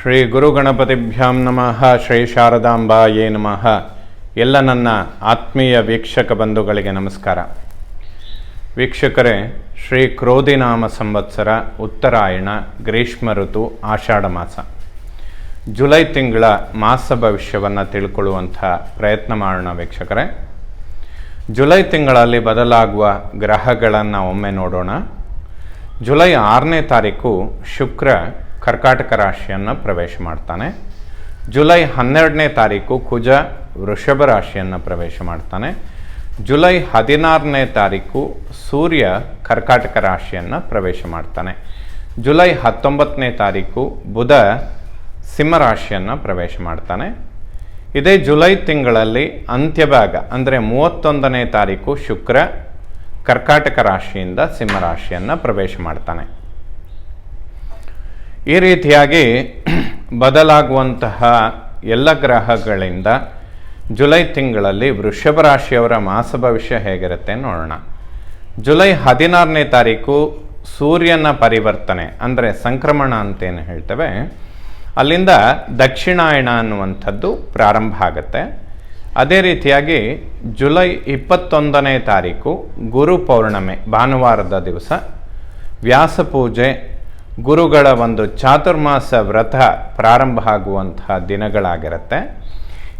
ಶ್ರೀ ಗುರು ಗಣಪತಿಭ್ಯಾಂ ನಮಃ. ಶ್ರೀ ಶಾರದಾಂಬಾಯೇ ನಮಃ. ಎಲ್ಲ ನನ್ನ ಆತ್ಮೀಯ ವೀಕ್ಷಕ ಬಂಧುಗಳಿಗೆ ನಮಸ್ಕಾರ. ವೀಕ್ಷಕರೇ, ಶ್ರೀ ಕ್ರೋಧಿನಾಮ ಸಂವತ್ಸರ, ಉತ್ತರಾಯಣ, ಗ್ರೀಷ್ಮ ಋತು, ಆಷಾಢ ಮಾಸ, ಜುಲೈ ತಿಂಗಳ ಮಾಸ ಭವಿಷ್ಯವನ್ನು ತಿಳ್ಕೊಳ್ಳುವಂಥ ಪ್ರಯತ್ನ ಮಾಡೋಣ. ವೀಕ್ಷಕರೇ, ಜುಲೈ ತಿಂಗಳಲ್ಲಿ ಬದಲಾಗುವ ಗ್ರಹಗಳನ್ನು ಒಮ್ಮೆ ನೋಡೋಣ. ಜುಲೈ 6ನೇ ತಾರೀಕು ಶುಕ್ರ ಕರ್ಕಾಟಕ ರಾಶಿಯನ್ನು ಪ್ರವೇಶ ಮಾಡ್ತಾನೆ. ಜುಲೈ 12ನೇ ತಾರೀಕು ಕುಜ ವೃಷಭ ರಾಶಿಯನ್ನು ಪ್ರವೇಶ ಮಾಡ್ತಾನೆ. ಜುಲೈ 16ನೇ ತಾರೀಕು ಸೂರ್ಯ ಕರ್ಕಾಟಕ ರಾಶಿಯನ್ನು ಪ್ರವೇಶ ಮಾಡ್ತಾನೆ. ಜುಲೈ 19ನೇ ತಾರೀಕು ಬುಧ ಸಿಂಹ ರಾಶಿಯನ್ನು ಪ್ರವೇಶ ಮಾಡ್ತಾನೆ. ಇದೇ ಜುಲೈ ತಿಂಗಳಲ್ಲಿ ಅಂತ್ಯಭಾಗ ಅಂದರೆ 31ನೇ ತಾರೀಕು ಶುಕ್ರ ಕರ್ಕಾಟಕ ರಾಶಿಯಿಂದ ಸಿಂಹ ರಾಶಿಯನ್ನು ಪ್ರವೇಶ ಮಾಡ್ತಾನೆ. ಈ ರೀತಿಯಾಗಿ ಬದಲಾಗುವಂತಹ ಎಲ್ಲ ಗ್ರಹಗಳಿಂದ ಜುಲೈ ತಿಂಗಳಲ್ಲಿ ವೃಷಭ ರಾಶಿಯವರ ಮಾಸ ಭವಿಷ್ಯ ಹೇಗಿರುತ್ತೆ ನೋಡೋಣ. ಜುಲೈ 16ನೇ ತಾರೀಕು ಸೂರ್ಯನ ಪರಿವರ್ತನೆ ಅಂದರೆ ಸಂಕ್ರಮಣ ಅಂತೇನು ಹೇಳ್ತೇವೆ, ಅಲ್ಲಿಂದ ದಕ್ಷಿಣಾಯಣ ಅನ್ನುವಂಥದ್ದು ಪ್ರಾರಂಭ ಆಗುತ್ತೆ. ಅದೇ ರೀತಿಯಾಗಿ ಜುಲೈ 21ನೇ ತಾರೀಕು ಗುರು ಪೌರ್ಣಮೆ, ಭಾನುವಾರದ ದಿವಸ ವ್ಯಾಸಪೂಜೆ, ಗುರುಗಳ ಒಂದು ಚಾತುರ್ಮಾಸ ವ್ರತ ಪ್ರಾರಂಭ ಆಗುವಂತಹ ದಿನಗಳಾಗಿರುತ್ತೆ.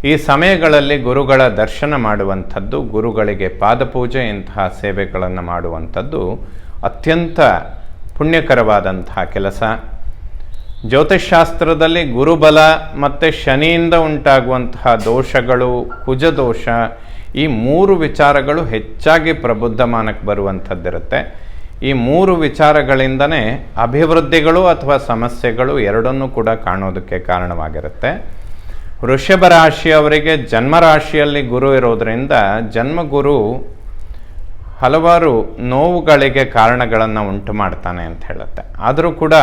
ಈ ಸಮಯಗಳಲ್ಲಿ ಗುರುಗಳ ದರ್ಶನ ಮಾಡುವಂಥದ್ದು, ಗುರುಗಳಿಗೆ ಪಾದಪೂಜೆ ಇಂತಹ ಸೇವೆಗಳನ್ನು ಮಾಡುವಂಥದ್ದು ಅತ್ಯಂತ ಪುಣ್ಯಕರವಾದಂತಹ ಕೆಲಸ. ಜ್ಯೋತಿಷ್ಶಾಸ್ತ್ರದಲ್ಲಿ ಗುರುಬಲ ಮತ್ತು ಶನಿಯಿಂದ ಉಂಟಾಗುವಂತಹ ದೋಷಗಳು, ಕುಜದೋಷ, ಈ 3 ವಿಚಾರಗಳು ಹೆಚ್ಚಾಗಿ ಪ್ರಬುದ್ಧಮಾನಕ್ಕೆ ಬರುವಂಥದ್ದಿರುತ್ತೆ. ಈ 3 ವಿಚಾರಗಳಿಂದನೇ ಅಭಿವೃದ್ಧಿಗಳು ಅಥವಾ ಸಮಸ್ಯೆಗಳು ಎರಡನ್ನೂ ಕೂಡ ಕಾಣೋದಕ್ಕೆ ಕಾರಣವಾಗಿರುತ್ತೆ. ವೃಷಭ ರಾಶಿಯವರಿಗೆ ಜನ್ಮರಾಶಿಯಲ್ಲಿ ಗುರು ಇರೋದರಿಂದ ಜನ್ಮಗುರು ಹಲವಾರು ನೋವುಗಳಿಗೆ ಕಾರಣಗಳನ್ನು ಉಂಟು ಮಾಡ್ತಾನೆ ಅಂತ ಹೇಳುತ್ತೆ. ಆದರೂ ಕೂಡ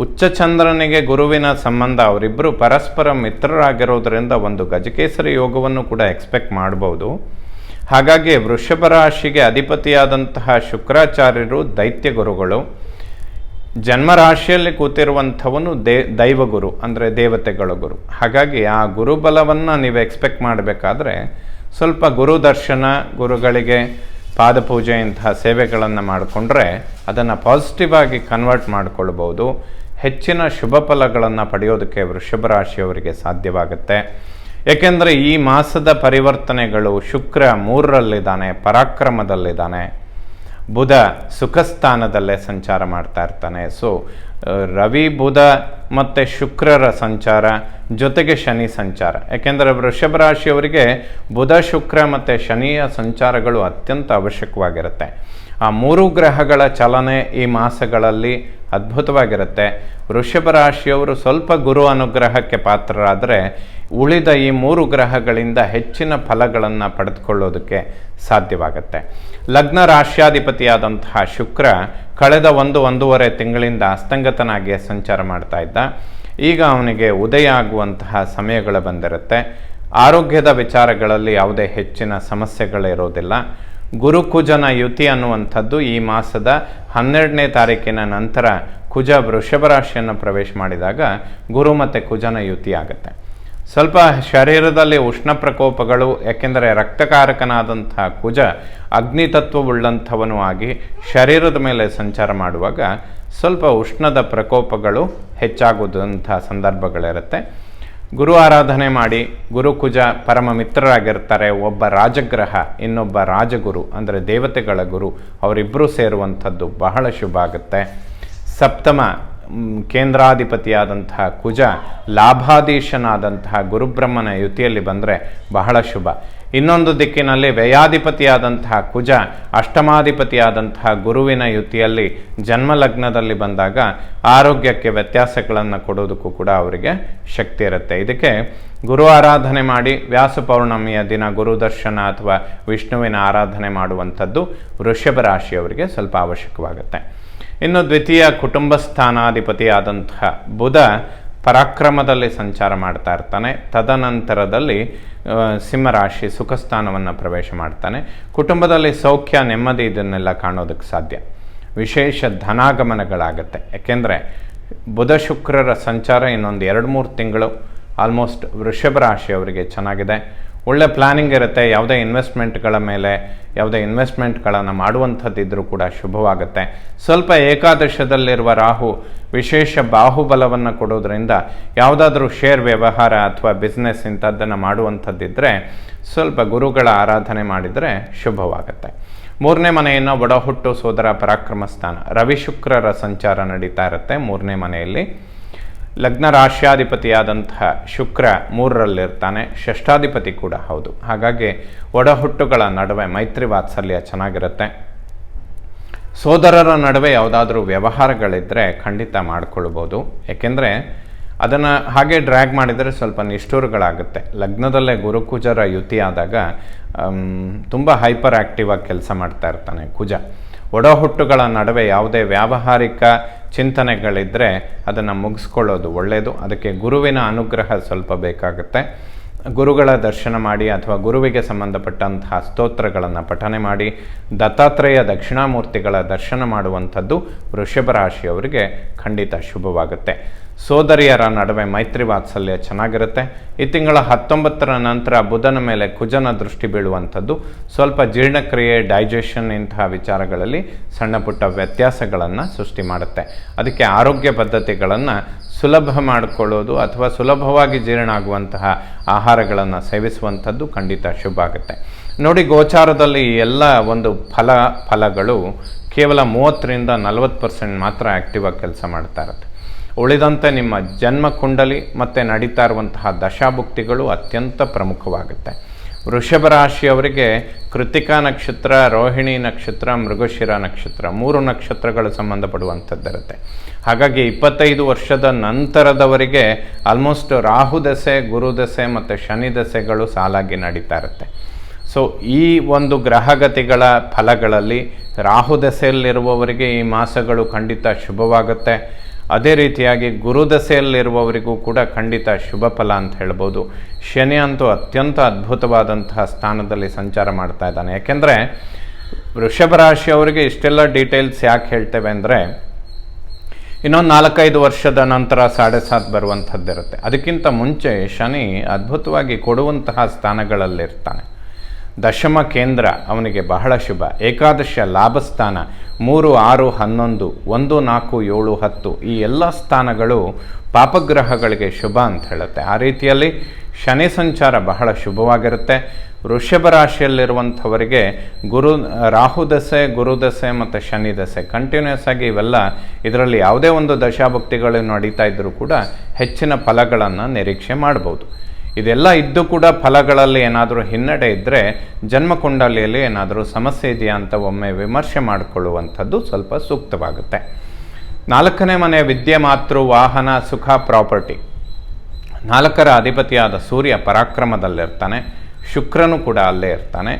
ಉಚ್ಚಚಂದ್ರನಿಗೆ ಗುರುವಿನ ಸಂಬಂಧ, ಅವರಿಬ್ಬರು ಪರಸ್ಪರ ಮಿತ್ರರಾಗಿರೋದ್ರಿಂದ ಒಂದು ಗಜಕೇಸರಿ ಯೋಗವನ್ನು ಕೂಡ ಎಕ್ಸ್ಪೆಕ್ಟ್ ಮಾಡ್ಬೋದು. ಹಾಗಾಗಿ ವೃಷಭ ರಾಶಿಗೆ ಅಧಿಪತಿಯಾದಂತಹ ಶುಕ್ರಾಚಾರ್ಯರು ದೈತ್ಯ ಗುರುಗಳು, ಜನ್ಮರಾಶಿಯಲ್ಲಿ ಕೂತಿರುವಂಥವನು ದೈವಗುರು ಅಂದರೆ ದೇವತೆಗಳ ಗುರು. ಹಾಗಾಗಿ ಆ ಗುರುಬಲವನ್ನು ನೀವು ಎಕ್ಸ್ಪೆಕ್ಟ್ ಮಾಡಬೇಕಾದ್ರೆ ಸ್ವಲ್ಪ ಗುರು ದರ್ಶನ, ಗುರುಗಳಿಗೆ ಪಾದಪೂಜೆ ಇಂತಹ ಸೇವೆಗಳನ್ನು ಮಾಡಿಕೊಂಡ್ರೆ ಅದನ್ನು ಪಾಸಿಟಿವ್ ಆಗಿ ಕನ್ವರ್ಟ್ ಮಾಡಿಕೊಳ್ಬೋದು. ಹೆಚ್ಚಿನ ಶುಭ ಫಲಗಳನ್ನು ಪಡೆಯೋದಕ್ಕೆ ವೃಷಭ ರಾಶಿಯವರಿಗೆ ಸಾಧ್ಯವಾಗುತ್ತೆ. ಏಕೆಂದರೆ ಈ ಮಾಸದ ಪರಿವರ್ತನೆಗಳು, ಶುಕ್ರ 3ರಲ್ಲಿದ್ದಾನೆ, ಪರಾಕ್ರಮದಲ್ಲಿದ್ದಾನೆ, ಬುಧ ಸುಖಸ್ಥಾನದಲ್ಲೇ ಸಂಚಾರ ಮಾಡ್ತಾ ಇರ್ತಾನೆ. ಸೊ ರವಿ, ಬುಧ ಮತ್ತು ಶುಕ್ರರ ಸಂಚಾರ ಜೊತೆಗೆ ಶನಿ ಸಂಚಾರ. ಏಕೆಂದರೆ ವೃಷಭ ರಾಶಿಯವರಿಗೆ ಬುಧ, ಶುಕ್ರ ಮತ್ತು ಶನಿಯ ಸಂಚಾರಗಳು ಅತ್ಯಂತ ಅವಶ್ಯಕವಾಗಿರುತ್ತೆ. ಆ 3 ಗ್ರಹಗಳ ಚಲನೆ ಈ ಮಾಸಗಳಲ್ಲಿ ಅದ್ಭುತವಾಗಿರುತ್ತೆ. ವೃಷಭ ರಾಶಿಯವರು ಸ್ವಲ್ಪ ಗುರು ಅನುಗ್ರಹಕ್ಕೆ ಪಾತ್ರರಾದರೆ ಉಳಿದ ಈ 3 ಗ್ರಹಗಳಿಂದ ಹೆಚ್ಚಿನ ಫಲಗಳನ್ನು ಪಡೆದುಕೊಳ್ಳೋದಕ್ಕೆ ಸಾಧ್ಯವಾಗುತ್ತೆ. ಲಗ್ನ ರಾಶ್ಯಾಧಿಪತಿಯಾದಂತಹ ಶುಕ್ರ ಕಳೆದ 1-1.5 ತಿಂಗಳಿಂದ ಅಸ್ತಂಗತನಾಗಿ ಸಂಚಾರ ಮಾಡ್ತಾ ಇದ್ದ. ಈಗ ಅವನಿಗೆ ಉದಯ ಆಗುವಂತಹ ಸಮಯಗಳು ಬಂದಿರುತ್ತೆ. ಆರೋಗ್ಯದ ವಿಚಾರಗಳಲ್ಲಿ ಯಾವುದೇ ಹೆಚ್ಚಿನ ಸಮಸ್ಯೆಗಳಿರೋದಿಲ್ಲ. ಗುರುಕುಜನ ಯುತಿ ಅನ್ನುವಂಥದ್ದು ಈ ಮಾಸದ 12ನೇ ತಾರೀಕಿನ ನಂತರ ಕುಜ ವೃಷಭ ರಾಶಿಯನ್ನು ಪ್ರವೇಶ ಮಾಡಿದಾಗ ಗುರು ಮತ್ತು ಕುಜನ ಯುತಿ ಆಗುತ್ತೆ. ಸ್ವಲ್ಪ ಶರೀರದಲ್ಲಿ ಉಷ್ಣ ಪ್ರಕೋಪಗಳು, ಯಾಕೆಂದರೆ ರಕ್ತಕಾರಕನಾದಂತಹ ಕುಜ ಅಗ್ನಿತತ್ವವುಳ್ಳಂಥವನು ಆಗಿ ಶರೀರದ ಮೇಲೆ ಸಂಚಾರ ಮಾಡುವಾಗ ಸ್ವಲ್ಪ ಉಷ್ಣದ ಪ್ರಕೋಪಗಳು ಹೆಚ್ಚಾಗುವಂಥ ಸಂದರ್ಭಗಳಿರುತ್ತೆ. ಗುರು ಆರಾಧನೆ ಮಾಡಿ, ಗುರು ಕುಜ ಪರಮ ಮಿತ್ರರಾಗಿರ್ತಾರೆ. ಒಬ್ಬ ರಾಜಗ್ರಹ, ಇನ್ನೊಬ್ಬ ರಾಜಗುರು ಅಂದರೆ ದೇವತೆಗಳ ಗುರು, ಅವರಿಬ್ಬರೂ ಸೇರುವಂಥದ್ದು ಬಹಳ ಶುಭ ಆಗುತ್ತೆ. ಸಪ್ತಮ ಕೇಂದ್ರಾಧಿಪತಿಯಾದಂತಹ ಕುಜ ಲಾಭಾಧೀಶನಾದಂತಹ ಗುರುಬ್ರಹ್ಮನ ಯುತಿಯಲ್ಲಿ ಬಂದರೆ ಬಹಳ ಶುಭ. ಇನ್ನೊಂದು ದಿಕ್ಕಿನಲ್ಲಿ ವ್ಯಯಾಧಿಪತಿಯಾದಂತಹ ಕುಜ ಅಷ್ಟಮಾಧಿಪತಿಯಾದಂತಹ ಗುರುವಿನ ಯುತಿಯಲ್ಲಿ ಜನ್ಮಲಗ್ನದಲ್ಲಿ ಬಂದಾಗ ಆರೋಗ್ಯಕ್ಕೆ ವ್ಯತ್ಯಾಸಗಳನ್ನು ಕೊಡೋದಕ್ಕೂ ಕೂಡ ಅವರಿಗೆ ಶಕ್ತಿ ಇರುತ್ತೆ. ಇದಕ್ಕೆ ಗುರು ಆರಾಧನೆ ಮಾಡಿ, ವ್ಯಾಸ ಪೌರ್ಣಮಿಯ ದಿನ ಗುರುದರ್ಶನ ಅಥವಾ ವಿಷ್ಣುವಿನ ಆರಾಧನೆ ಮಾಡುವಂಥದ್ದು ವೃಷಭ ರಾಶಿಯವರಿಗೆ ಸ್ವಲ್ಪ ಅವಶ್ಯಕವಾಗುತ್ತೆ. ಇನ್ನು ದ್ವಿತೀಯ ಕುಟುಂಬ ಸ್ಥಾನಾಧಿಪತಿಯಾದಂತಹ ಬುಧ ಪರಾಕ್ರಮದಲ್ಲಿ ಸಂಚಾರ ಮಾಡ್ತಾ ಇರ್ತಾನೆ. ತದನಂತರದಲ್ಲಿ ಸಿಂಹರಾಶಿ ಸುಖಸ್ಥಾನವನ್ನು ಪ್ರವೇಶ ಮಾಡ್ತಾನೆ. ಕುಟುಂಬದಲ್ಲಿ ಸೌಖ್ಯ, ನೆಮ್ಮದಿ ಇದನ್ನೆಲ್ಲ ಕಾಣೋದಕ್ಕೆ ಸಾಧ್ಯ. ವಿಶೇಷ ಧನಾಗಮನಗಳಾಗತ್ತೆ. ಯಾಕೆಂದರೆ ಬುಧ ಶುಕ್ರರ ಸಂಚಾರ ಇನ್ನೊಂದು 2-3 ತಿಂಗಳು ಆಲ್ಮೋಸ್ಟ್ ವೃಷಭ ರಾಶಿಯವರಿಗೆ ಚೆನ್ನಾಗಿದೆ. ಒಳ್ಳೆ ಪ್ಲ್ಯಾನಿಂಗ್ ಇರುತ್ತೆ. ಯಾವುದೇ ಇನ್ವೆಸ್ಟ್ಮೆಂಟ್ಗಳ ಮೇಲೆ ಯಾವುದೇ ಇನ್ವೆಸ್ಟ್ಮೆಂಟ್ಗಳನ್ನು ಮಾಡುವಂಥದ್ದಿದ್ರೂ ಕೂಡ ಶುಭವಾಗುತ್ತೆ. ಸ್ವಲ್ಪ ಏಕಾದಶದಲ್ಲಿರುವ ರಾಹು ವಿಶೇಷ ಬಾಹುಬಲವನ್ನು ಕೊಡೋದ್ರಿಂದ ಯಾವುದಾದ್ರೂ ಶೇರ್ ವ್ಯವಹಾರ ಅಥವಾ ಬಿಸ್ನೆಸ್ ಇಂಥದ್ದನ್ನು ಮಾಡುವಂಥದ್ದಿದ್ದರೆ ಸ್ವಲ್ಪ ಗುರುಗಳ ಆರಾಧನೆ ಮಾಡಿದರೆ ಶುಭವಾಗುತ್ತೆ. 3ನೇ ಮನೆಯನ್ನು ಒಡಹುಟ್ಟು ಸೋದರ ಪರಾಕ್ರಮ ಸ್ಥಾನ. ರವಿ ಶುಕ್ರರ ಸಂಚಾರ ನಡೀತಾ ಇರುತ್ತೆ 3ನೇ ಮನೆಯಲ್ಲಿ. ಲಗ್ನ ರಾಶ್ಯಾಧಿಪತಿಯಾದಂತಹ ಶುಕ್ರ 3ರಲ್ಲಿರ್ತಾನೆ, ಷಷ್ಠಾಧಿಪತಿ ಕೂಡ ಹೌದು. ಹಾಗಾಗಿ ಒಡಹುಟ್ಟುಗಳ ನಡುವೆ ಮೈತ್ರಿ ವಾತ್ಸಲ್ಯ ಚೆನ್ನಾಗಿರುತ್ತೆ. ಸೋದರರ ನಡುವೆ ಯಾವುದಾದ್ರೂ ವ್ಯವಹಾರಗಳಿದ್ದರೆ ಖಂಡಿತ ಮಾಡಿಕೊಳ್ಬೋದು. ಏಕೆಂದರೆ ಅದನ್ನು ಹಾಗೆ ಡ್ರ್ಯಾಗ್ ಮಾಡಿದರೆ ಸ್ವಲ್ಪ ನಿಷ್ಠುರಗಳಾಗುತ್ತೆ. ಲಗ್ನದಲ್ಲೇ ಗುರುಕುಜರ ಯುತಿ ಆದಾಗ ತುಂಬ ಹೈಪರ್ ಆ್ಯಕ್ಟಿವ್ ಆಗಿ ಕೆಲಸ ಮಾಡ್ತಾ ಇರ್ತಾನೆ ಕುಜ. ಒಡಹುಟ್ಟುಗಳ ನಡುವೆ ಯಾವುದೇ ವ್ಯಾವಹಾರಿಕ ಚಿಂತನೆಗಳಿದ್ದರೆ ಅದನ್ನು ಮುಗಿಸ್ಕೊಳ್ಳೋದು ಒಳ್ಳೆಯದು. ಅದಕ್ಕೆ ಗುರುವಿನ ಅನುಗ್ರಹ ಸ್ವಲ್ಪ ಬೇಕಾಗುತ್ತೆ. ಗುರುಗಳ ದರ್ಶನ ಮಾಡಿ ಅಥವಾ ಗುರುವಿಗೆ ಸಂಬಂಧಪಟ್ಟಂತಹ ಸ್ತೋತ್ರಗಳನ್ನು ಪಠನೆ ಮಾಡಿ ದತ್ತಾತ್ರೇಯ ದಕ್ಷಿಣಾಮೂರ್ತಿಗಳ ದರ್ಶನ ಮಾಡುವಂಥದ್ದು ವೃಷಭ ರಾಶಿಯವರಿಗೆ ಖಂಡಿತ ಶುಭವಾಗುತ್ತೆ. ಸೋದರಿಯರ ನಡುವೆ ಮೈತ್ರಿ ವಾತ್ಸಲ್ಯ ಚೆನ್ನಾಗಿರುತ್ತೆ. ಈ ತಿಂಗಳ 19ರ ನಂತರ ಬುಧನ ಮೇಲೆ ಕುಜನ ದೃಷ್ಟಿ ಬೀಳುವಂಥದ್ದು ಸ್ವಲ್ಪ ಜೀರ್ಣಕ್ರಿಯೆ, ಡೈಜೆಷನ್ ಇಂತಹ ವಿಚಾರಗಳಲ್ಲಿ ಸಣ್ಣ ಪುಟ್ಟ ವ್ಯತ್ಯಾಸಗಳನ್ನು ಸೃಷ್ಟಿ ಮಾಡುತ್ತೆ. ಅದಕ್ಕೆ ಆರೋಗ್ಯ ಪದ್ಧತಿಗಳನ್ನು ಸುಲಭ ಮಾಡಿಕೊಳ್ಳೋದು ಅಥವಾ ಸುಲಭವಾಗಿ ಜೀರ್ಣ ಆಗುವಂತಹ ಆಹಾರಗಳನ್ನು ಸೇವಿಸುವಂಥದ್ದು ಖಂಡಿತ ಶುಭ ಆಗುತ್ತೆ. ನೋಡಿ, ಗೋಚಾರದಲ್ಲಿ ಎಲ್ಲ ಒಂದು ಫಲಗಳು ಕೇವಲ 30ರಿಂದ 40% ಮಾತ್ರ ಆ್ಯಕ್ಟಿವ್ ಆಗಿ ಕೆಲಸ ಮಾಡ್ತಾ ಇರುತ್ತೆ. ಉಳಿದಂತೆ ನಿಮ್ಮ ಜನ್ಮ ಕುಂಡಲಿ ಮತ್ತು ನಡೀತಾ ಇರುವಂತಹ ದಶಾಭುಕ್ತಿಗಳು ಅತ್ಯಂತ ಪ್ರಮುಖವಾಗುತ್ತೆ. ವೃಷಭ ರಾಶಿಯವರಿಗೆ ಕೃತಿಕಾ ನಕ್ಷತ್ರ, ರೋಹಿಣಿ ನಕ್ಷತ್ರ, ಮೃಗಶಿರ ನಕ್ಷತ್ರ 3 ನಕ್ಷತ್ರಗಳು ಸಂಬಂಧಪಡುವಂಥದ್ದಿರುತ್ತೆ. ಹಾಗಾಗಿ 25 ವರ್ಷದ ನಂತರದವರಿಗೆ ಆಲ್ಮೋಸ್ಟ್ ರಾಹು ದಶೆ, ಗುರು ದಶೆ ಮತ್ತು ಶನಿ ದಶೆಗಳು ಸಾಲಾಗಿ ನಡೀತಾ ಇರುತ್ತೆ. ಸೊ ಈ ಒಂದು ಗ್ರಹಗತಿಗಳ ಫಲಗಳಲ್ಲಿ ರಾಹು ದಶೆಯಲ್ಲಿರುವವರಿಗೆ ಈ ಮಾಸಗಳು ಖಂಡಿತ ಶುಭವಾಗುತ್ತೆ. ಅದೇ ರೀತಿಯಾಗಿ ಗುರುದಶೆಯಲ್ಲಿರುವವರಿಗೂ ಕೂಡ ಖಂಡಿತ ಶುಭ ಫಲ ಅಂತ ಹೇಳ್ಬೋದು. ಶನಿ ಅಂತೂ ಅತ್ಯಂತ ಅದ್ಭುತವಾದಂತಹ ಸ್ಥಾನದಲ್ಲಿ ಸಂಚಾರ ಮಾಡ್ತಾ ಇದ್ದಾನೆ. ಯಾಕೆಂದರೆ ವೃಷಭ ರಾಶಿಯವರಿಗೆ ಇಷ್ಟೆಲ್ಲ ಡೀಟೇಲ್ಸ್ ಯಾಕೆ ಹೇಳ್ತೇವೆ ಅಂದರೆ, ಇನ್ನೊಂದು 4-5 ವರ್ಷದ ನಂತರ 7.5 ಬರುವಂಥದ್ದಿರುತ್ತೆ. ಅದಕ್ಕಿಂತ ಮುಂಚೆ ಶನಿ ಅದ್ಭುತವಾಗಿ ಕೊಡುವಂತಹ ಸ್ಥಾನಗಳಲ್ಲಿರ್ತಾನೆ. ದಶಮ ಕೇಂದ್ರ ಅವನಿಗೆ ಬಹಳ ಶುಭ. ಏಕಾದಶ ಲಾಭಸ್ಥಾನ 3, 6, 11, 1, 4, 7, 10 ಈ ಎಲ್ಲ ಸ್ಥಾನಗಳು ಪಾಪಗ್ರಹಗಳಿಗೆ ಶುಭ ಅಂತ ಹೇಳುತ್ತೆ. ಆ ರೀತಿಯಲ್ಲಿ ಶನಿ ಸಂಚಾರ ಬಹಳ ಶುಭವಾಗಿರುತ್ತೆ. ವೃಷಭ ರಾಶಿಯಲ್ಲಿರುವಂಥವರಿಗೆ ರಾಹು ದಶೆ, ಗುರುದಶೆ ಮತ್ತು ಶನಿ ದಶೆ ಕಂಟಿನ್ಯೂಸ್ ಆಗಿ ಇವೆಲ್ಲ ಇದರಲ್ಲಿ ಯಾವುದೇ ಒಂದು ದಶಾಭುಕ್ತಿಗಳು ನಡೀತಾ ಇದ್ದರೂ ಕೂಡ ಹೆಚ್ಚಿನ ಫಲಗಳನ್ನು ನಿರೀಕ್ಷೆ ಮಾಡ್ಬೋದು. ಇದೆಲ್ಲ ಇದ್ದು ಕೂಡ ಫಲಗಳಲ್ಲಿ ಏನಾದರೂ ಹಿನ್ನಡೆ ಇದ್ದರೆ ಜನ್ಮಕುಂಡಲಿಯಲ್ಲಿ ಏನಾದರೂ ಸಮಸ್ಯೆ ಇದೆಯಾ ಅಂತ ಒಮ್ಮೆ ವಿಮರ್ಶೆ ಮಾಡಿಕೊಳ್ಳುವಂಥದ್ದು ಸ್ವಲ್ಪ ಸೂಕ್ತವಾಗುತ್ತೆ. 4ನೇ ಮನೆ ವಿದ್ಯೆ, ಮಾತೃ, ವಾಹನ, ಸುಖ, ಪ್ರಾಪರ್ಟಿ. 4ರ ಅಧಿಪತಿಯಾದ ಸೂರ್ಯ ಪರಾಕ್ರಮದಲ್ಲಿರ್ತಾನೆ. ಶುಕ್ರನು ಕೂಡ ಅಲ್ಲೇ ಇರ್ತಾನೆ.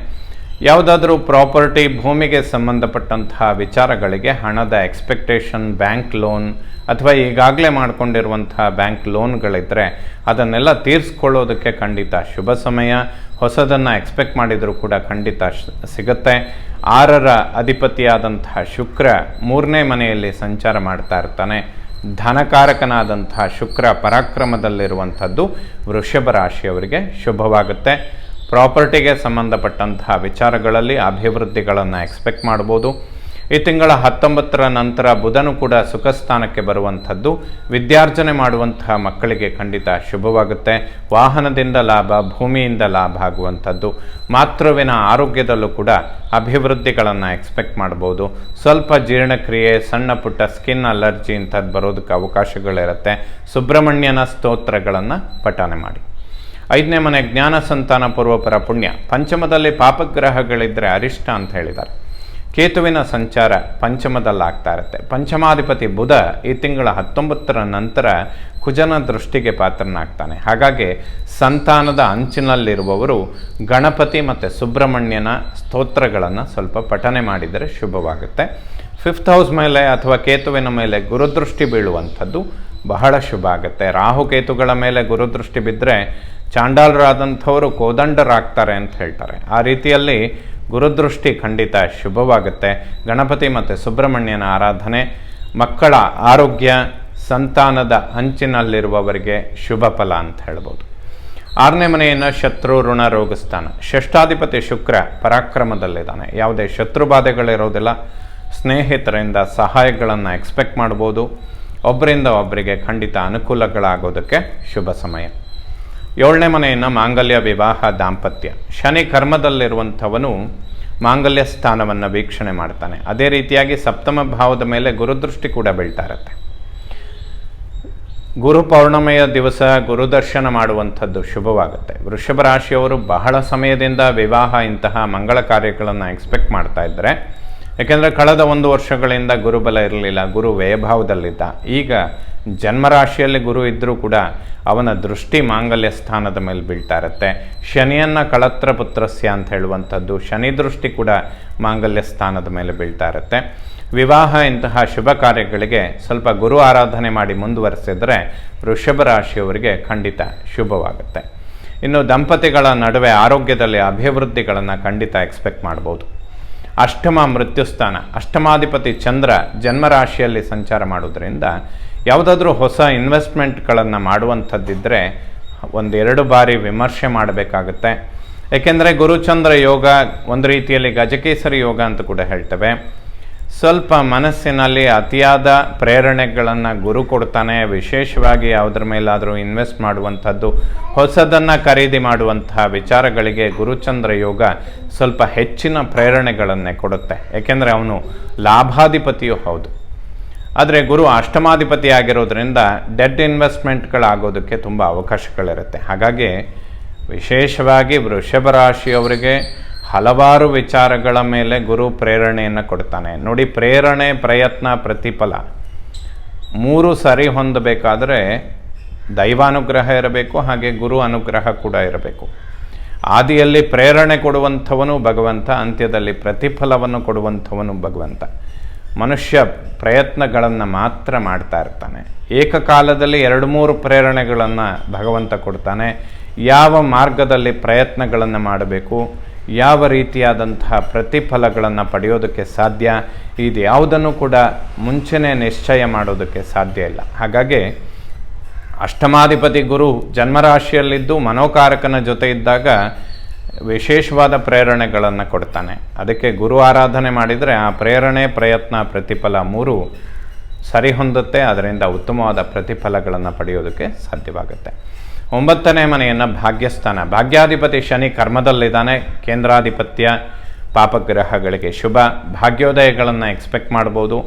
ಯಾವುದಾದ್ರೂ ಪ್ರಾಪರ್ಟಿ, ಭೂಮಿಗೆ ಸಂಬಂಧಪಟ್ಟಂತಹ ವಿಚಾರಗಳಿಗೆ ಹಣದ ಎಕ್ಸ್ಪೆಕ್ಟೇಷನ್, ಬ್ಯಾಂಕ್ ಲೋನ್ ಅಥವಾ ಈಗಾಗಲೇ ಮಾಡಿಕೊಂಡಿರುವಂತಹ ಬ್ಯಾಂಕ್ ಲೋನ್ಗಳಿದ್ದರೆ ಅದನ್ನೆಲ್ಲ ತೀರಿಸ್ಕೊಳ್ಳೋದಕ್ಕೆ ಖಂಡಿತ ಶುಭ ಸಮಯ. ಹೊಸದನ್ನು ಎಕ್ಸ್ಪೆಕ್ಟ್ ಮಾಡಿದರೂ ಕೂಡ ಖಂಡಿತ ಸಿಗುತ್ತೆ. 6ರ ಅಧಿಪತಿಯಾದಂತಹ ಶುಕ್ರ 3ನೇ ಮನೆಯಲ್ಲಿ ಸಂಚಾರ ಮಾಡ್ತಾ ಇರ್ತಾನೆ. ಧನಕಾರಕನಾದಂತಹ ಶುಕ್ರ ಪರಾಕ್ರಮದಲ್ಲಿರುವಂಥದ್ದು ವೃಷಭ ರಾಶಿಯವರಿಗೆ ಶುಭವಾಗುತ್ತೆ. ಪ್ರಾಪರ್ಟಿಗೆ ಸಂಬಂಧಪಟ್ಟಂತಹ ವಿಚಾರಗಳಲ್ಲಿ ಅಭಿವೃದ್ಧಿಗಳನ್ನು ಎಕ್ಸ್ಪೆಕ್ಟ್ ಮಾಡ್ಬೋದು. ಈ ತಿಂಗಳ 19ರ ನಂತರ ಬುಧನು ಕೂಡ ಸುಖ ಸ್ಥಾನಕ್ಕೆ ಬರುವಂಥದ್ದು ವಿದ್ಯಾರ್ಜನೆ ಮಾಡುವಂತಹ ಮಕ್ಕಳಿಗೆ ಖಂಡಿತ ಶುಭವಾಗುತ್ತೆ. ವಾಹನದಿಂದ ಲಾಭ, ಭೂಮಿಯಿಂದ ಲಾಭ ಆಗುವಂಥದ್ದು. ಮಾತೃವಿನ ಆರೋಗ್ಯದಲ್ಲೂ ಕೂಡ ಅಭಿವೃದ್ಧಿಗಳನ್ನು ಎಕ್ಸ್ಪೆಕ್ಟ್ ಮಾಡ್ಬೋದು. ಸ್ವಲ್ಪ ಜೀರ್ಣಕ್ರಿಯೆ, ಸಣ್ಣ ಪುಟ್ಟ ಸ್ಕಿನ್ ಅಲರ್ಜಿ ಇಂಥದ್ದು ಬರೋದಕ್ಕೆ ಅವಕಾಶಗಳಿರುತ್ತೆ. ಸುಬ್ರಹ್ಮಣ್ಯನ ಸ್ತೋತ್ರಗಳನ್ನು ಪಠನೆ ಮಾಡಿ. 5ನೇ ಮನೆ ಜ್ಞಾನ, ಸಂತಾನ, ಪೂರ್ವಪರ ಪುಣ್ಯ. ಪಂಚಮದಲ್ಲಿ ಪಾಪಗ್ರಹಗಳಿದ್ದರೆ ಅರಿಷ್ಟ ಅಂತ ಹೇಳಿದ್ದಾರೆ. ಕೇತುವಿನ ಸಂಚಾರ ಪಂಚಮದಲ್ಲಾಗ್ತಾ ಇರುತ್ತೆ. ಪಂಚಮಾಧಿಪತಿ ಬುಧ ಈ ತಿಂಗಳ 19ರ ನಂತರ ಕುಜನ ದೃಷ್ಟಿಗೆ ಪಾತ್ರನಾಗ್ತಾನೆ. ಹಾಗಾಗಿ ಸಂತಾನದ ಅಂಚಿನಲ್ಲಿರುವವರು ಗಣಪತಿ ಮತ್ತು ಸುಬ್ರಹ್ಮಣ್ಯನ ಸ್ತೋತ್ರಗಳನ್ನು ಸ್ವಲ್ಪ ಪಠನೆ ಮಾಡಿದರೆ ಶುಭವಾಗುತ್ತೆ. 5th ಹೌಸ್ ಮೇಲೆ ಅಥವಾ ಕೇತುವಿನ ಮೇಲೆ ಗುರುದೃಷ್ಟಿ ಬೀಳುವಂಥದ್ದು ಬಹಳ ಶುಭ ಆಗುತ್ತೆ. ರಾಹುಕೇತುಗಳ ಮೇಲೆ ಗುರುದೃಷ್ಟಿ ಬಿದ್ದರೆ ಚಾಂಡಾಲರಾದಂಥವರು ಕೋದಂಡರಾಗ್ತಾರೆ ಅಂತ ಹೇಳ್ತಾರೆ. ಆ ರೀತಿಯಲ್ಲಿ ಗುರುದೃಷ್ಟಿ ಖಂಡಿತ ಶುಭವಾಗುತ್ತೆ. ಗಣಪತಿ ಮತ್ತು ಸುಬ್ರಹ್ಮಣ್ಯನ ಆರಾಧನೆ, ಮಕ್ಕಳ ಆರೋಗ್ಯ, ಸಂತಾನದ ಅಂಚಿನಲ್ಲಿರುವವರಿಗೆ ಶುಭ ಫಲ ಅಂತ ಹೇಳ್ಬೋದು. 6ನೇ ಮನೆಯನ್ನು ಶತ್ರು ಋಣ ರೋಗಸ್ಥಾನ. ಷಷ್ಠಾಧಿಪತಿ ಶುಕ್ರ ಪರಾಕ್ರಮದಲ್ಲಿದ್ದಾನೆ. ಯಾವುದೇ ಶತ್ರು ಬಾಧೆಗಳಿರೋದಿಲ್ಲ. ಸ್ನೇಹಿತರಿಂದ ಸಹಾಯಗಳನ್ನು ಎಕ್ಸ್ಪೆಕ್ಟ್ ಮಾಡ್ಬೋದು. ಒಬ್ಬರಿಂದ ಒಬ್ಬರಿಗೆ ಖಂಡಿತ ಅನುಕೂಲಗಳಾಗೋದಕ್ಕೆ ಶುಭ ಸಮಯ. 7ನೇ ಮನೆಯನ್ನು ಮಾಂಗಲ್ಯ, ವಿವಾಹ, ದಾಂಪತ್ಯ. ಶನಿ ಕರ್ಮದಲ್ಲಿರುವಂಥವನು ಮಾಂಗಲ್ಯ ಸ್ಥಾನವನ್ನು ವೀಕ್ಷಣೆ ಮಾಡ್ತಾನೆ. ಅದೇ ರೀತಿಯಾಗಿ ಸಪ್ತಮ ಭಾವದ ಮೇಲೆ ಗುರುದೃಷ್ಟಿ ಕೂಡ ಬೀಳ್ತಾ ಇರುತ್ತೆ. ಗುರು ಪೌರ್ಣಮೆಯ ದಿವಸ ಗುರುದರ್ಶನ ಮಾಡುವಂಥದ್ದು ಶುಭವಾಗುತ್ತೆ. ವೃಷಭ ರಾಶಿಯವರು ಬಹಳ ಸಮಯದಿಂದ ವಿವಾಹ ಇಂತಹ ಮಂಗಳ ಕಾರ್ಯಗಳನ್ನು ಎಕ್ಸ್ಪೆಕ್ಟ್ ಮಾಡ್ತಾ ಇದ್ದಾರೆ. ಯಾಕೆಂದರೆ ಕಳೆದ 1 ವರ್ಷಗಳಿಂದ ಗುರುಬಲ ಇರಲಿಲ್ಲ, ಗುರು ವ್ಯಯಭಾವದಲ್ಲಿದ್ದ. ಈಗ ಜನ್ಮರಾಶಿಯಲ್ಲಿ ಗುರು ಇದ್ದರೂ ಕೂಡ ಅವನ ದೃಷ್ಟಿ ಮಾಂಗಲ್ಯ ಸ್ಥಾನದ ಮೇಲೆ ಬೀಳ್ತಾ ಇರುತ್ತೆ. ಶನಿಯನ್ನು ಕಳತ್ರ ಪುತ್ರಸ್ಯ ಅಂತ ಹೇಳುವಂಥದ್ದು, ಶನಿ ದೃಷ್ಟಿ ಕೂಡ ಮಾಂಗಲ್ಯ ಸ್ಥಾನದ ಮೇಲೆ ಬೀಳ್ತಾ ಇರುತ್ತೆ. ವಿವಾಹ ಇಂತಹ ಶುಭ ಕಾರ್ಯಗಳಿಗೆ ಸ್ವಲ್ಪ ಗುರು ಆರಾಧನೆ ಮಾಡಿ ಮುಂದುವರೆಸಿದರೆ ವೃಷಭ ರಾಶಿಯವರಿಗೆ ಖಂಡಿತ ಶುಭವಾಗುತ್ತೆ. ಇನ್ನು ದಂಪತಿಗಳ ನಡುವೆ ಆರೋಗ್ಯದಲ್ಲಿ ಅಭಿವೃದ್ಧಿಗಳನ್ನು ಖಂಡಿತ ಎಕ್ಸ್ಪೆಕ್ಟ್ ಮಾಡ್ಬೋದು. ಅಷ್ಟಮ ಮೃತ್ಯುಸ್ಥಾನ. ಅಷ್ಟಮಾಧಿಪತಿ ಚಂದ್ರ ಜನ್ಮರಾಶಿಯಲ್ಲಿ ಸಂಚಾರ ಮಾಡೋದ್ರಿಂದ ಯಾವುದಾದ್ರೂ ಹೊಸ ಇನ್ವೆಸ್ಟ್ಮೆಂಟ್ಗಳನ್ನು ಮಾಡುವಂಥದ್ದಿದ್ದರೆ 1-2 ಬಾರಿ ವಿಮರ್ಶೆ ಮಾಡಬೇಕಾಗುತ್ತೆ. ಏಕೆಂದರೆ ಗುರುಚಂದ್ರ ಯೋಗ ಒಂದು ರೀತಿಯಲ್ಲಿ ಗಜಕೇಸರಿ ಯೋಗ ಅಂತ ಕೂಡ ಹೇಳ್ತೇವೆ. ಸ್ವಲ್ಪ ಮನಸ್ಸಿನಲ್ಲಿ ಅತಿಯಾದ ಪ್ರೇರಣೆಗಳನ್ನು ಗುರು ಕೊಡ್ತಾನೆ. ವಿಶೇಷವಾಗಿ ಯಾವುದ್ರ ಮೇಲಾದರೂ ಇನ್ವೆಸ್ಟ್ ಮಾಡುವಂಥದ್ದು, ಹೊಸದನ್ನು ಖರೀದಿ ಮಾಡುವಂತಹ ವಿಚಾರಗಳಿಗೆ ಗುರುಚಂದ್ರ ಯೋಗ ಸ್ವಲ್ಪ ಹೆಚ್ಚಿನ ಪ್ರೇರಣೆಗಳನ್ನೇ ಕೊಡುತ್ತೆ. ಏಕೆಂದರೆ ಅವನು ಲಾಭಾಧಿಪತಿಯೂ ಹೌದು. ಆದರೆ ಗುರು ಅಷ್ಟಮಾಧಿಪತಿ ಆಗಿರೋದ್ರಿಂದ ಡೆಡ್ ಇನ್ವೆಸ್ಟ್ಮೆಂಟ್ಗಳಾಗೋದಕ್ಕೆ ತುಂಬ ಅವಕಾಶಗಳಿರುತ್ತೆ. ಹಾಗಾಗಿ ವಿಶೇಷವಾಗಿ ವೃಷಭ ರಾಶಿಯವರಿಗೆ ಹಲವಾರು ವಿಚಾರಗಳ ಮೇಲೆ ಗುರು ಪ್ರೇರಣೆಯನ್ನು ಕೊಡ್ತಾನೆ. ನೋಡಿ, ಪ್ರೇರಣೆ, ಪ್ರಯತ್ನ, ಪ್ರತಿಫಲ 3 ಸರಿ ಹೊಂದಬೇಕಾದರೆ ದೈವಾನುಗ್ರಹ ಇರಬೇಕು, ಹಾಗೆ ಗುರು ಅನುಗ್ರಹ ಕೂಡ ಇರಬೇಕು. ಆದಿಯಲ್ಲಿ ಪ್ರೇರಣೆ ಕೊಡುವಂಥವನು ಭಗವಂತ, ಅಂತ್ಯದಲ್ಲಿ ಪ್ರತಿಫಲವನ್ನು ಕೊಡುವಂಥವನು ಭಗವಂತ. ಮನುಷ್ಯ ಪ್ರಯತ್ನಗಳನ್ನು ಮಾತ್ರ ಮಾಡ್ತಾ ಇರ್ತಾನೆ. ಏಕಕಾಲದಲ್ಲಿ 2-3 ಪ್ರೇರಣೆಗಳನ್ನು ಭಗವಂತ ಕೊಡ್ತಾನೆ. ಯಾವ ಮಾರ್ಗದಲ್ಲಿ ಪ್ರಯತ್ನಗಳನ್ನು ಮಾಡಬೇಕು, ಯಾವ ರೀತಿಯಾದಂತಹ ಪ್ರತಿಫಲಗಳನ್ನು ಪಡೆಯೋದಕ್ಕೆ ಸಾಧ್ಯ, ಇದು ಯಾವುದನ್ನು ಕೂಡ ಮುಂಚೆನೇ ನಿಶ್ಚಯ ಮಾಡೋದಕ್ಕೆ ಸಾಧ್ಯ ಇಲ್ಲ. ಹಾಗಾಗಿ ಅಷ್ಟಮಾಧಿಪತಿ ಗುರು ಜನ್ಮರಾಶಿಯಲ್ಲಿದ್ದು ಮನೋಕಾರಕನ ಜೊತೆ ಇದ್ದಾಗ ವಿಶೇಷವಾದ ಪ್ರೇರಣೆಗಳನ್ನು ಕೊಡ್ತಾನೆ. ಅದಕ್ಕೆ ಗುರು ಆರಾಧನೆ ಮಾಡಿದರೆ ಆ ಪ್ರೇರಣೆ, ಪ್ರಯತ್ನ, ಪ್ರತಿಫಲ 3 ಸರಿ ಹೊಂದುತ್ತೆ. ಅದರಿಂದ ಉತ್ತಮವಾದ ಪ್ರತಿಫಲಗಳನ್ನು ಪಡೆಯೋದಕ್ಕೆ ಸಾಧ್ಯವಾಗುತ್ತೆ. 9ನೇ ಮನೆಯನ್ನು ಭಾಗ್ಯಸ್ಥಾನ. ಭಾಗ್ಯಾಧಿಪತಿ ಶನಿ ಕರ್ಮದಲ್ಲಿದ್ದಾನೆ. ಕೇಂದ್ರಾಧಿಪತ್ಯ ಪಾಪಗ್ರಹಗಳಿಗೆ ಶುಭ. ಭಾಗ್ಯೋದಯಗಳನ್ನು ಎಕ್ಸ್ಪೆಕ್ಟ್ ಮಾಡ್ಬೋದು.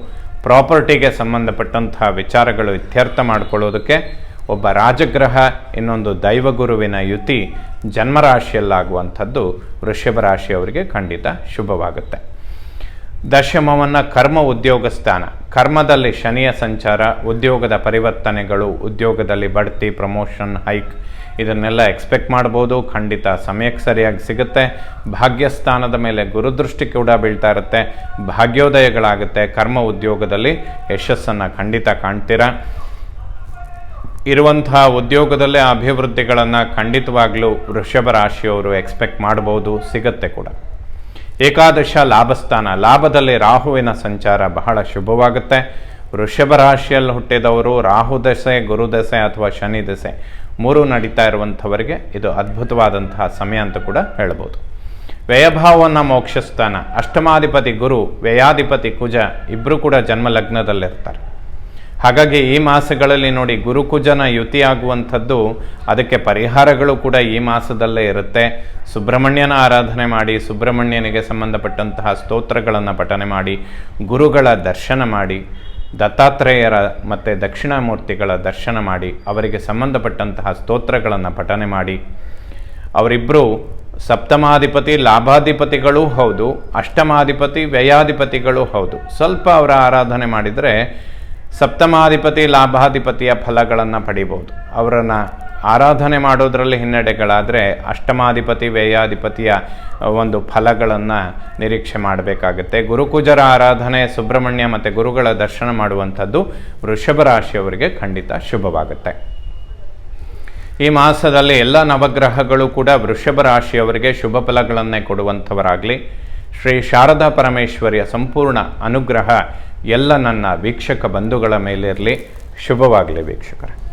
ಪ್ರಾಪರ್ಟಿಗೆ ಸಂಬಂಧಪಟ್ಟಂತಹ ವಿಚಾರಗಳು ಇತ್ಯರ್ಥ ಮಾಡಿಕೊಳ್ಳೋದಕ್ಕೆ ಒಬ್ಬ ರಾಜಗ್ರಹ, ಇನ್ನೊಂದು ದೈವಗುರುವಿನ ಯುತಿ ಜನ್ಮರಾಶಿಯಲ್ಲಾಗುವಂಥದ್ದು ವೃಷಭ ರಾಶಿಯವರಿಗೆ ಖಂಡಿತ ಶುಭವಾಗುತ್ತೆ. ದಶಮವನ್ನು ಕರ್ಮ ಉದ್ಯೋಗ ಸ್ಥಾನ. ಕರ್ಮದಲ್ಲಿ ಶನಿಯ ಸಂಚಾರ, ಉದ್ಯೋಗದ ಪರಿವರ್ತನೆಗಳು, ಉದ್ಯೋಗದಲ್ಲಿ ಬಡ್ತಿ, ಪ್ರಮೋಷನ್, ಹೈಕ್ ಇದನ್ನೆಲ್ಲ ಎಕ್ಸ್ಪೆಕ್ಟ್ ಮಾಡ್ಬೋದು. ಖಂಡಿತ ಸಮಯಕ್ಕೆ ಸರಿಯಾಗಿ ಸಿಗುತ್ತೆ. ಭಾಗ್ಯಸ್ಥಾನದ ಮೇಲೆ ಗುರುದೃಷ್ಟಿ ಕೂಡ ಬೀಳ್ತಾ ಇರುತ್ತೆ. ಭಾಗ್ಯೋದಯಗಳಾಗುತ್ತೆ. ಕರ್ಮ ಉದ್ಯೋಗದಲ್ಲಿ ಯಶಸ್ಸನ್ನು ಖಂಡಿತ ಕಾಣ್ತೀರಾ. ಇರುವಂತಹ ಉದ್ಯೋಗದಲ್ಲೇ ಅಭಿವೃದ್ಧಿಗಳನ್ನು ಖಂಡಿತವಾಗಲೂ ವೃಷಭ ರಾಶಿಯವರು ಎಕ್ಸ್ಪೆಕ್ಟ್ ಮಾಡ್ಬೋದು, ಸಿಗುತ್ತೆ ಕೂಡ. ಏಕಾದಶ ಲಾಭಸ್ಥಾನ. ಲಾಭದಲ್ಲಿ ರಾಹುವಿನ ಸಂಚಾರ ಬಹಳ ಶುಭವಾಗುತ್ತೆ. ವೃಷಭ ರಾಶಿಯಲ್ಲಿ ಹುಟ್ಟಿದವರು ರಾಹು ದಶೆ, ಗುರುದಶೆ ಅಥವಾ ಶನಿ ದಶೆ 3 ನಡೀತಾ ಇರುವಂಥವರಿಗೆ ಇದು ಅದ್ಭುತವಾದಂತಹ ಸಮಯ ಅಂತ ಕೂಡ ಹೇಳ್ಬೋದು. ವ್ಯಯಭಾವನ ಮೋಕ್ಷಸ್ಥಾನ. ಅಷ್ಟಮಾಧಿಪತಿ ಗುರು, ವ್ಯಯಾಧಿಪತಿ ಕುಜ ಇಬ್ಬರು ಕೂಡ ಜನ್ಮ ಲಗ್ನದಲ್ಲಿರ್ತಾರೆ. ಹಾಗಾಗಿ ಈ ಮಾಸಗಳಲ್ಲಿ ನೋಡಿ ಗುರುಕುಜನ ಯುತಿಯಾಗುವಂಥದ್ದು, ಅದಕ್ಕೆ ಪರಿಹಾರಗಳು ಕೂಡ ಈ ಮಾಸದಲ್ಲೇ ಇರುತ್ತೆ. ಸುಬ್ರಹ್ಮಣ್ಯನ ಆರಾಧನೆ ಮಾಡಿ, ಸುಬ್ರಹ್ಮಣ್ಯನಿಗೆ ಸಂಬಂಧಪಟ್ಟಂತಹ ಸ್ತೋತ್ರಗಳನ್ನು ಪಠನೆ ಮಾಡಿ, ಗುರುಗಳ ದರ್ಶನ ಮಾಡಿ, ದತ್ತಾತ್ರೇಯರ ಮತ್ತು ದಕ್ಷಿಣಾಮೂರ್ತಿಗಳ ದರ್ಶನ ಮಾಡಿ, ಅವರಿಗೆ ಸಂಬಂಧಪಟ್ಟಂತಹ ಸ್ತೋತ್ರಗಳನ್ನು ಪಠನೆ ಮಾಡಿ. ಅವರಿಬ್ಬರು ಸಪ್ತಮಾಧಿಪತಿ ಲಾಭಾಧಿಪತಿಗಳೂ ಹೌದು, ಅಷ್ಟಮಾಧಿಪತಿ ವ್ಯಯಾಧಿಪತಿಗಳೂ ಹೌದು. ಸ್ವಲ್ಪ ಅವರ ಆರಾಧನೆ ಮಾಡಿದರೆ ಸಪ್ತಮಾಧಿಪತಿ ಲಾಭಾಧಿಪತಿಯ ಫಲಗಳನ್ನು ಪಡಿಬೋದು. ಅವರನ್ನು ಆರಾಧನೆ ಮಾಡೋದರಲ್ಲಿ ಹಿನ್ನಡೆಗಳಾದರೆ ಅಷ್ಟಮಾಧಿಪತಿ ವ್ಯಯಾಧಿಪತಿಯ ಒಂದು ಫಲಗಳನ್ನು ನಿರೀಕ್ಷೆ ಮಾಡಬೇಕಾಗುತ್ತೆ. ಗುರುಕುಜರ ಆರಾಧನೆ, ಸುಬ್ರಹ್ಮಣ್ಯ ಮತ್ತು ಗುರುಗಳ ದರ್ಶನ ಮಾಡುವಂಥದ್ದು ವೃಷಭ ರಾಶಿಯವರಿಗೆ ಖಂಡಿತ ಶುಭವಾಗುತ್ತೆ. ಈ ಮಾಸದಲ್ಲಿ ಎಲ್ಲ ನವಗ್ರಹಗಳು ಕೂಡ ವೃಷಭ ರಾಶಿಯವರಿಗೆ ಶುಭ ಫಲಗಳನ್ನೇ ಕೊಡುವಂಥವರಾಗಲಿ. ಶ್ರೀ ಶಾರದಾ ಪರಮೇಶ್ವರಿಯ ಸಂಪೂರ್ಣ ಅನುಗ್ರಹ ಎಲ್ಲ ನನ್ನ ವೀಕ್ಷಕ ಬಂಧುಗಳ ಮೇಲಿರಲಿ. ಶುಭವಾಗಲಿ ವೀಕ್ಷಕರೇ.